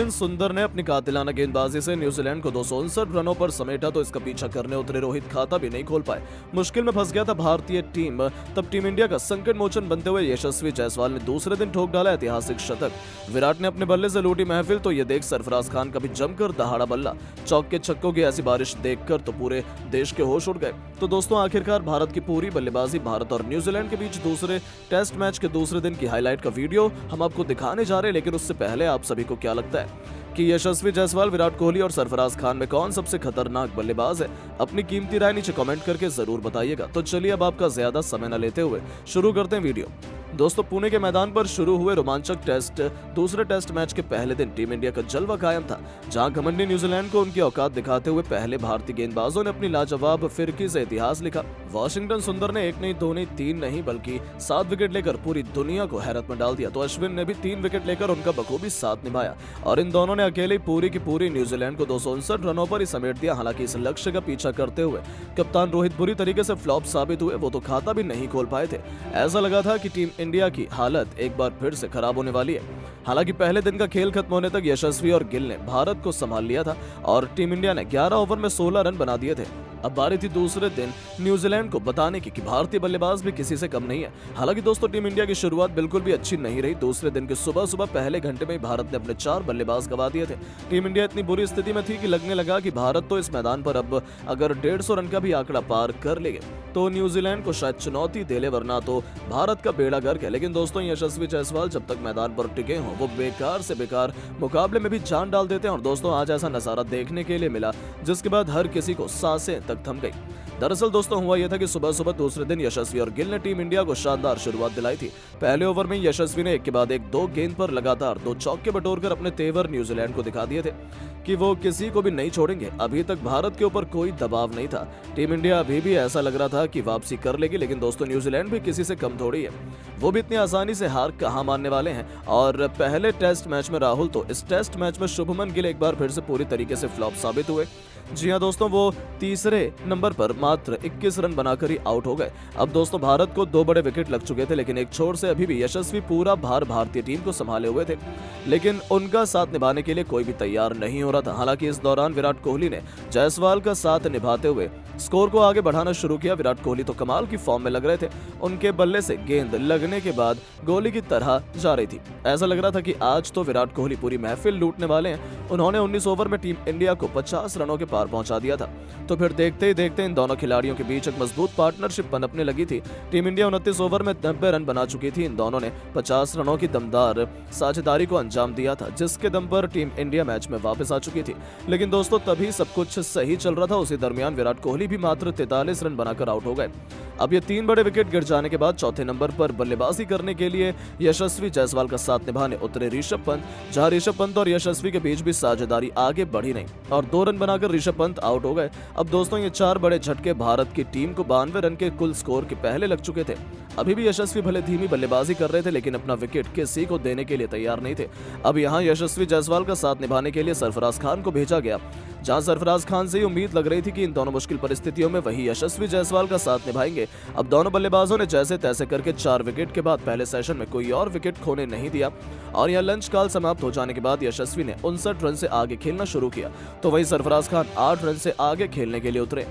Washington सुंदर ने अपनी कातिलाना गेंदबाजी से न्यूजीलैंड को 259 रनों पर समेटा तो इसका पीछा करने उतरे रोहित खाता भी नहीं खोल पाए। मुश्किल में फंस गया था भारतीय टीम। तब टीम इंडिया का संकट मोचन बनते हुए यशस्वी जायसवाल ने दूसरे दिन ठोक डाला ऐतिहासिक शतक। विराट ने अपने बल्ले से लूटी महफिल तो ये देख सरफराज खान का भी जमकर दहाड़ा बल्ला। चौक के छक्कों की ऐसी बारिश देखकर तो पूरे देश के होश उड़ गए। तो दोस्तों आखिरकार भारत की पूरी बल्लेबाजी, भारत और न्यूजीलैंड के बीच दूसरे टेस्ट मैच के दूसरे दिन की हाईलाइट का वीडियो हम आपको दिखाने जा रहे हैं। लेकिन उससे पहले आप सभी को क्या लगता है कि यशस्वी जायसवाल, विराट कोहली और सरफराज खान में कौन सबसे खतरनाक बल्लेबाज है? अपनी कीमती राय नीचे कमेंट करके जरूर बताइएगा। तो चलिए अब आपका ज्यादा समय न लेते हुए शुरू करते हैं वीडियो। दोस्तों पुणे के मैदान पर शुरू हुए रोमांचक टेस्ट दूसरे टेस्ट मैच के पहले दिन टीम इंडिया का जलवा कायम था, जहां घमंडी न्यूजीलैंड को उनकी औकात दिखाते हुए पहले भारतीय गेंदबाजों ने अपनी लाजवाब फिरकी से इतिहास लिखा। वाशिंगटन सुंदर ने एक नहीं, दो नहीं, तीन नहीं बल्कि 7 विकेट लेकर पूरी दुनिया को हैरत में डाल दिया। तो अश्विन ने भी 3 विकेट लेकर उनका बखूबी साथ निभाया और इन दोनों ने अकेले पूरी की पूरी न्यूजीलैंड को 259 रनों पर ही समेट दिया। हालांकि इस लक्ष्य का पीछा करते हुए कप्तान रोहित बुरी तरीके से फ्लॉप साबित हुए। वो तो खाता भी नहीं खोल पाए थे। ऐसा लगा था कि टीम इंडिया की हालत एक बार फिर से खराब होने वाली है। हालांकि पहले दिन का खेल खत्म होने तक यशस्वी और गिल ने भारत को संभाल लिया था और टीम इंडिया ने 11 ओवर में 16 रन बना दिए थे। अब बारी थी दूसरे दिन न्यूजीलैंड को बताने की कि भारतीय बल्लेबाज भी किसी से कम नहीं है। हालांकि दोस्तों टीम इंडिया की शुरुआत बिल्कुल भी अच्छी नहीं रही। दूसरे दिन की सुबह पहले घंटे में ही भारत ने अपने 4 बल्लेबाज गंवा दिए थे। टीम इंडिया इतनी बुरी स्थिति में थी कि लगने लगा कि भारत तो इस मैदान पर अब अगर 150 रन का भी आंकड़ा पार कर लेंगे तो न्यूजीलैंड को शायद चुनौती दे ले, वरना तो भारत का बेड़ा गर्क है। लेकिन दोस्तों यशस्वी जायसवाल जब तक मैदान पर टिके हों वो बेकार से बेकार मुकाबले में भी जान डाल देते हैं। और दोस्तों आज ऐसा नजारा देखने के लिए मिला जिसके बाद हर किसी को सांसें तक थम गई। दरअसल दोस्तों हुआ यह था कि सुबह दूसरे दिन यशस्वी और गिल ने टीम इंडिया को शानदार शुरुआत दिलाई थी। पहले ओवर में यशस्वी ने एक के बाद एक 2 गेंद पर लगातार 2 चौके बटोरकर अपने तेवर न्यूजीलैंड को दिखा दिए थे कि वो किसी को भी नहीं छोड़ेंगे। अभी तक भारत के ऊपर कोई दबाव नहीं था। टीम इंडिया अभी भी ऐसा लग रहा था कि वापसी कर लेगी। लेकिन दोस्तों न्यूजीलैंड भी किसी से कम थोड़ी है। वो भी इतनी आसानी से हार कहां मानने वाले हैं। और पहले टेस्ट मैच में राहुल तो इस टेस्ट मैच में शुभमन गिल एक बार फिर से पूरी तरीके से फ्लॉप साबित हुए। जी हां दोस्तों, वो तीसरे नंबर पर मात्र 21 रन बनाकर ही आउट हो गए। अब दोस्तों भारत को 2 बड़े विकेट लग चुके थे, लेकिन एक छोर से अभी भी यशस्वी पूरा भार भारतीय टीम को संभाले हुए थे। लेकिन उनका साथ निभाने के लिए कोई भी तैयार नहीं हो रहा था। हालांकि इस दौरान विराट कोहली ने जायसवाल का साथ निभाते हुए स्कोर को आगे बढ़ाना शुरू किया। विराट कोहली तो कमाल की फॉर्म में लग रहे थे। उनके बल्ले से गेंद लगने के बाद गोली की तरह जा रही थी। ऐसा लग रहा था कि आज तो विराट कोहली पूरी महफिल लूटने वाले हैं। उन्होंने 19 ओवर में टीम इंडिया को 50 रनों के पार पहुंचा दिया था। तो फिर देखते ही देखते इन दोनों खिलाड़ियों के बीच एक मजबूत पार्टनरशिप पनपने लगी थी। टीम इंडिया 29 ओवर में 90 रन बना चुकी थी। इन दोनों ने 50 रनों की दमदार साझेदारी को अंजाम दिया था, जिसके दम पर टीम इंडिया मैच में वापस आ चुकी थी। लेकिन दोस्तों तभी सब कुछ सही चल रहा था। उसी दरमियान विराट कोहली भी मात्र 43 रन बनाकर आउट हो गए। अब ये 3 बड़े विकेट गिर जाने के बाद चौथे नंबर पर बल्लेबाजी करने के लिए यशस्वी जायसवाल का साथ निभाने उतरे ऋषभ पंत, जहां ऋषभ पंत और यशस्वी के बीच भी साझेदारी आगे बढ़ी नहीं और 2 रन बनाकर ऋषभ पंत आउट हो गए। अब दोस्तों ये 4 बड़े झटके भारत की टीम को 92 रन के कुल स्कोर के पहले लग चुके थे। अभी भी यशस्वी भले धीमी बल्लेबाजी कर रहे थे, लेकिन अपना विकेट किसी को देने के लिए तैयार नहीं थे। अब यहाँ यशस्वी जायसवाल का साथ निभाने के लिए सरफराज खान को भेजा गया, जहां सरफराज खान से उम्मीद लग रही थी कि इन दोनों मुश्किल परिस्थितियों में वही यशस्वी जायसवाल का साथ निभाएंगे। अब दोनों बल्लेबाजों ने जैसे तैसे करके 4 विकेट के बाद पहले सेशन में कोई और विकेट खोने नहीं दिया और यह लंच काल समाप्त हो जाने के बाद यशस्वी ने 59 रन से आगे खेलना शुरू किया, तो वही सरफराज खान 8 रन से आगे खेलने के लिए उतरे।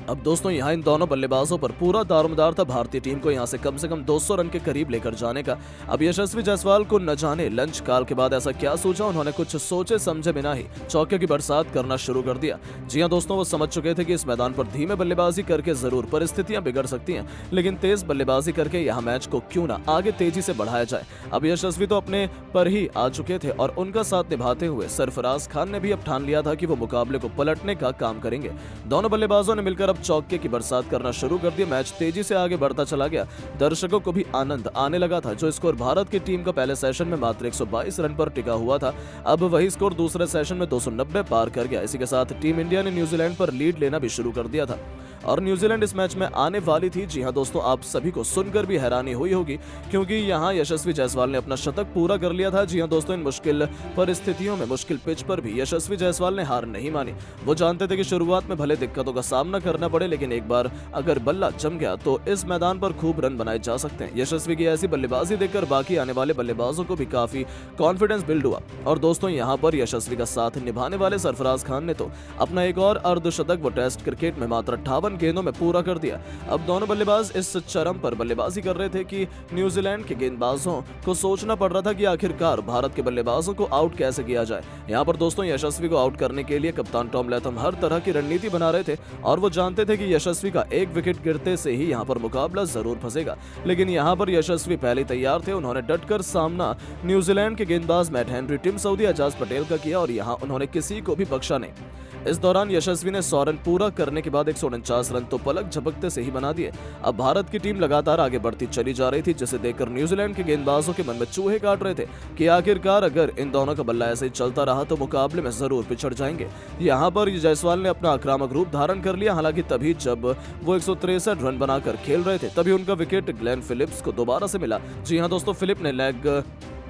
अब दोस्तों यहाँ इन दोनों बल्लेबाजों पर पूरा दारोमदार था भारतीय टीम को यहाँ से कम 200 रन के करीब लेकर जाने का। अब यशस्वी जायसवाल को न जाने लंच काल के बाद ऐसा क्या सोचा, उन्होंने कुछ सोचे समझे बिना ही चौके की बरसात करना शुरू कर दिया। जी हाँ दोस्तों, वो समझ चुके थे कि इस मैदान पर धीमे बल्लेबाजी करके जरूर परिस्थितियां बिगड़ सकती हैं, लेकिन तेज बल्लेबाजी करके यहाँ मैच को क्यों ना आगे तेजी से बढ़ाया जाए। अब यशस्वी तो अपने पर ही आ चुके थे और उनका साथ निभाते हुए सरफराज खान ने भी अब ठान लिया था कि वो मुकाबले को पलटने का काम करेंगे। दोनों बल्लेबाजों ने मिलकर चौके की बरसात करना शुरू कर दिया। मैच तेजी से आगे बढ़ता चला गया। दर्शकों को भी आनंद आने लगा था। जो स्कोर भारत की टीम का पहले सेशन में मात्र 122 रन पर टिका हुआ था, अब वही स्कोर दूसरे सेशन में 290 पार कर गया। इसी के साथ टीम इंडिया ने न्यूजीलैंड पर लीड लेना भी शुरू कर दिया था। और न्यूजीलैंड इस मैच में आने वाली थी। जी हां दोस्तों, आप सभी को सुनकर भी हैरानी हुई होगी क्योंकि यहां यशस्वी जायसवाल ने अपना शतक पूरा कर लिया था। जी हां दोस्तों, इन मुश्किल परिस्थितियों में, मुश्किल पिच पर भी यशस्वी जायसवाल ने हार नहीं मानी। वो जानते थे कि शुरुआत में भले दिक्कतों का सामना करना पड़े, लेकिन एक बार अगर बल्ला जम गया तो इस मैदान पर खूब रन बनाए जा सकते हैं। यशस्वी की ऐसी बल्लेबाजी देखकर बाकी आने वाले बल्लेबाजों को भी काफी कॉन्फिडेंस बिल्ड हुआ और दोस्तों यहां पर यशस्वी का साथ निभाने वाले सरफराज खान ने तो अपना एक और अर्धशतक वो टेस्ट क्रिकेट में मात्र 58 गेंदों में पूरा कर दिया। अब दोनों बल्लेबाज इस चरम पर बल्लेबाजी कर रहे थे कि न्यूजीलैंड के गेंदबाजों को सोचना पड़ रहा था कि आखिरकार भारत के बल्लेबाजों को आउट कैसे किया जाए। यहाँ पर दोस्तों यशस्वी को आउट करने के लिए कप्तान टॉम लैथम हर तरह की रणनीति बना रहे थे और वो जानते थे कि यशस्वी का एक विकेट गिरते से ही यहाँ पर मुकाबला जरूर फंसेगा। लेकिन यहाँ पर यशस्वी पहले तैयार थे। उन्होंने डटकर सामना न्यूजीलैंड के गेंदबाज Matt Henry, Tim Southee, Ajaz Patel का किया और यहाँ उन्होंने किसी को भी बख्शा नहीं। इस दौरान यशस्वी ने 100 रन पूरा करने के बाद 149 रन तो पलक झपकते से ही बना दिए। अब भारत की टीम लगातार आगे बढ़ती चली जा रही थी, जिसे देखकर न्यूजीलैंड के गेंदबाजों के मन में चूहे काट रहे थे कि आखिरकार अगर इन दोनों का बल्ला ऐसे ही चलता रहा तो मुकाबले में जरूर पिछड़ जाएंगे। यहाँ पर जायसवाल ने अपना आक्रामक रूप धारण कर लिया। हालांकि तभी जब वो 163 रन बनाकर खेल रहे थे तभी उनका विकेट ग्लेन फिलिप्स को दोबारा से मिला। जी हाँ दोस्तों, फिलिप ने लेग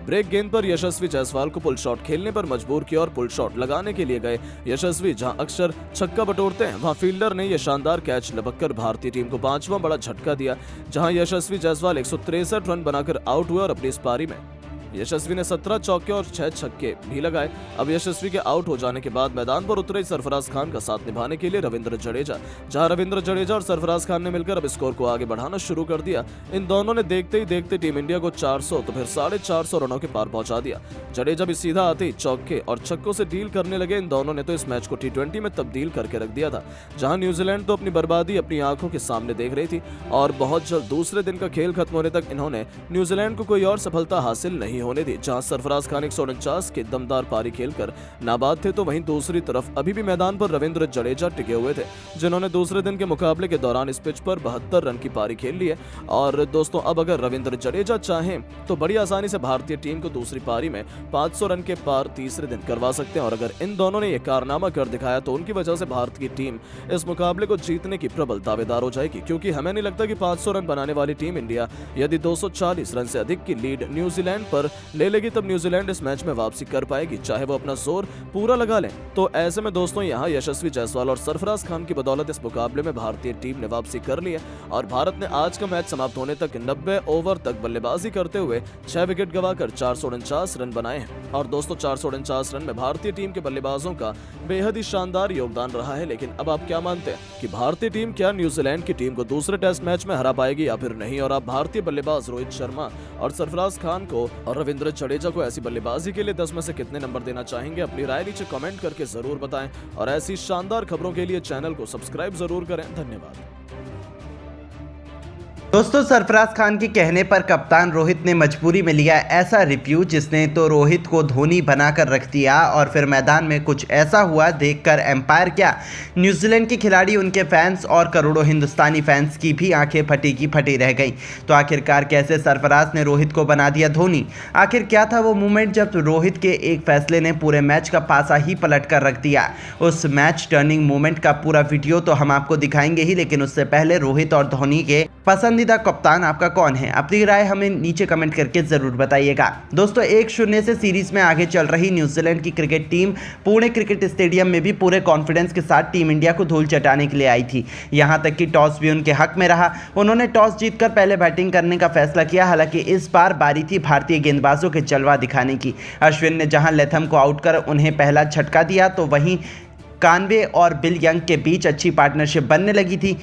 ब्रेक गेंद पर यशस्वी जायसवाल को पुल शॉट खेलने पर मजबूर किया और पुल शॉट लगाने के लिए गए यशस्वी जहां अक्सर छक्का बटोरते हैं, वहां फील्डर ने यह शानदार कैच लपककर भारतीय टीम को 5वां बड़ा झटका दिया, जहां यशस्वी जायसवाल 163 रन बनाकर आउट हुए और अपनी इस पारी में यशस्वी ने 17 चौके और 6 छक्के भी लगाए। अब यशस्वी के आउट हो जाने के बाद मैदान पर उतरे सरफराज खान का साथ निभाने के लिए रविंद्र जडेजा, जहां रविंद्र जडेजा और सरफराज खान ने मिलकर अब स्कोर को आगे बढ़ाना शुरू कर दिया। इन दोनों ने देखते ही देखते टीम इंडिया को 400 तो फिर 450 रनों के पार पहुंचा दिया। जडेजा भी सीधा आते ही चौके और छक्कों से डील करने लगे। इन दोनों ने तो इस मैच को T20 में तब्दील करके रख दिया था, जहां न्यूजीलैंड तो अपनी बर्बादी अपनी आंखों के सामने देख रही थी और बहुत जल्द दूसरे दिन का खेल खत्म होने तक इन्होंने न्यूजीलैंड को कोई और सफलता हासिल नहीं होने दी। जहां सरफराज खान 149 के दमदार पारी खेलकर नाबाद थे, तो वहीं दूसरी तरफ अभी भी मैदान पर रविंद्र जडेजा टिके हुए थे, जिन्होंने दूसरे दिन के मुकाबले के दौरान इस पिच पर 72 रन की पारी खेल ली है। और दोस्तों अब अगर रविंद्र जडेजा चाहें तो बड़ी आसानी से भारतीय टीम को दूसरी पारी में 500 रन के पार तीसरे दिन करवा सकते हैं और अगर इन दोनों ने यह कारनामा कर दिखाया तो उनकी वजह से भारत की टीम इस मुकाबले को जीतने की प्रबल दावेदार हो जाएगी, क्योंकि हमें नहीं लगता कि 500 रन बनाने वाली टीम इंडिया यदि 240 रन से अधिक की लीड न्यूजीलैंड पर ले लेगी तब न्यूजीलैंड इस मैच में वापसी कर पाएगी, चाहे वो अपना जोर पूरा लगा लें। तो ऐसे में दोस्तों यहाँ यशस्वी जायसवाल और सरफराज खान की बदौलत इस मुकाबले में भारतीय टीम ने वापसी कर ली है और भारत ने आज का मैच समाप्त होने तक 90 ओवर तक बल्लेबाजी करते हुए 6 विकेट गंवाकर 449 रन बनाए हैं। और दोस्तों 449 रन में भारतीय टीम के बल्लेबाजों का बेहद ही शानदार योगदान रहा है। लेकिन अब आप क्या मानते हैं कि भारतीय टीम क्या न्यूजीलैंड की टीम को दूसरे टेस्ट मैच में हरा पाएगी या फिर नहीं? और आप भारतीय बल्लेबाज रोहित शर्मा और सरफराज खान को और रविंद्र जडेजा को ऐसी बल्लेबाजी के लिए 10 में से कितने नंबर देना चाहेंगे? अपनी राय नीचे कमेंट करके जरूर बताएं और ऐसी शानदार खबरों के लिए चैनल को सब्सक्राइब जरूर करें। धन्यवाद। दोस्तों सरफराज खान के कहने पर कप्तान रोहित ने मजबूरी में लिया ऐसा रिव्यू जिसने तो रोहित को धोनी बनाकर रख दिया और फिर मैदान में कुछ ऐसा हुआ देखकर एम्पायर क्या, न्यूजीलैंड के खिलाड़ी, उनके फैंस और करोड़ों हिंदुस्तानी फैंस की भी आंखें फटी की फटी रह गई। तो आखिरकार कैसे सरफराज ने रोहित को बना दिया धोनी? आखिर क्या था वो मूवमेंट जब रोहित के एक फैसले ने पूरे मैच का पासा ही पलट कर रख दिया? उस मैच टर्निंग मूवमेंट का पूरा वीडियो तो हम आपको दिखाएंगे ही, लेकिन उससे पहले रोहित और धोनी के पसंदीदा कप्तान आपका कौन है? अपनी राय हमें नीचे कमेंट करके जरूर बताइएगा। दोस्तों 1-0 से सीरीज में आगे चल रही न्यूजीलैंड की cricket team Pune cricket stadium में भी पूरे कॉन्फिडेंस के साथ टीम इंडिया को धूल चटाने के लिए आई थी। यहां तक कि टॉस भी उनके हक में रहा। उन्होंने टॉस जीतकर पहले बैटिंग करने का फैसला किया। हालांकि इस बार बारी थी भारतीय गेंदबाजों के जलवा दिखाने की। अश्विन ने जहां लैथम को आउट कर उन्हें पहला झटका दिया तो वहीं कानवे और बिल यंग के बीच अच्छी पार्टनरशिप बनने लगी थी।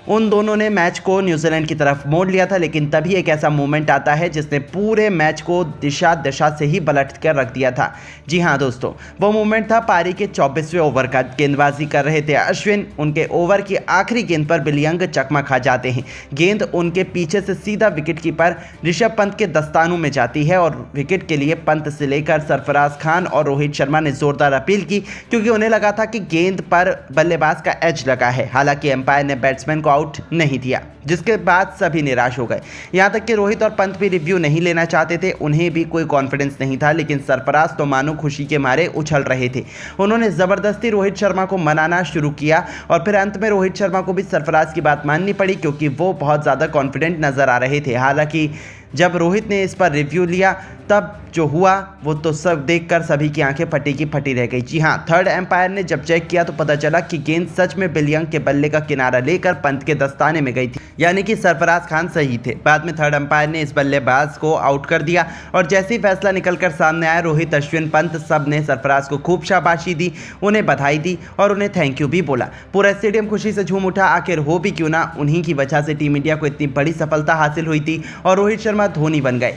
उन दोनों ने मैच को न्यूजीलैंड की तरफ मोड़ लिया था, लेकिन तभी एक ऐसा मूवमेंट आता है जिसने पूरे मैच को दिशा से ही पलट कर रख दिया था। जी हाँ दोस्तों, वो मूवमेंट था पारी के 24वें ओवर का। गेंदबाजी कर रहे थे अश्विन। उनके ओवर की आखिरी गेंद पर बिल यंग चकमा खा जाते हैं। गेंद उनके पीछे से सीधा विकेटकीपर ऋषभ पंत के दस्तानों में जाती है और विकेट के लिए पंत से लेकर सरफराज खान और रोहित शर्मा ने जोरदार अपील की, क्योंकि उन्हें लगा था कि गेंद पर बल्लेबाज का एज लगा है। हालांकि एम्पायर ने बैट्समैन को आउट नहीं दिया, जिसके बाद सभी निराश हो गए। यहाँ तक कि रोहित और पंत भी रिव्यू नहीं लेना चाहते थे, उन्हें भी कोई कॉन्फिडेंस नहीं था, लेकिन सरफराज तो मानो खुशी के मारे उछल रहे थे। उन्होंने ज़बरदस्ती रोहित शर्मा को मनाना शुरू किया और फिर अंत में रोहित शर्मा को भी सरफराज की बात माननी पड़ी, क्योंकि वो बहुत ज़्यादा कॉन्फिडेंट नज़र आ रहे थे। हालांकि जब रोहित ने इस पर रिव्यू लिया तब जो हुआ वो तो सब देखकर सभी की आंखें फटी की फटी रह गई। जी हाँ, थर्ड एम्पायर ने जब चेक किया तो पता चला कि गेंद सच में बिल यंग के बल्ले का किनारा लेकर पंत के दस्ताने में गई थी, यानी कि सरफराज खान सही थे। बाद में थर्ड एम्पायर ने इस बल्लेबाज को आउट कर दिया और जैसे ही फैसला निकलकर सामने आया, रोहित, अश्विन, पंत सब ने सरफराज को खूब शाबाशी दी, उन्हें बधाई दी और उन्हें थैंक यू भी बोला। पूरा स्टेडियम खुशी से झूम उठा। आखिर हो भी क्यों ना, उन्हीं की वजह से टीम इंडिया को इतनी बड़ी सफलता हासिल हुई थी और रोहित शर्मा धोनी बन गए।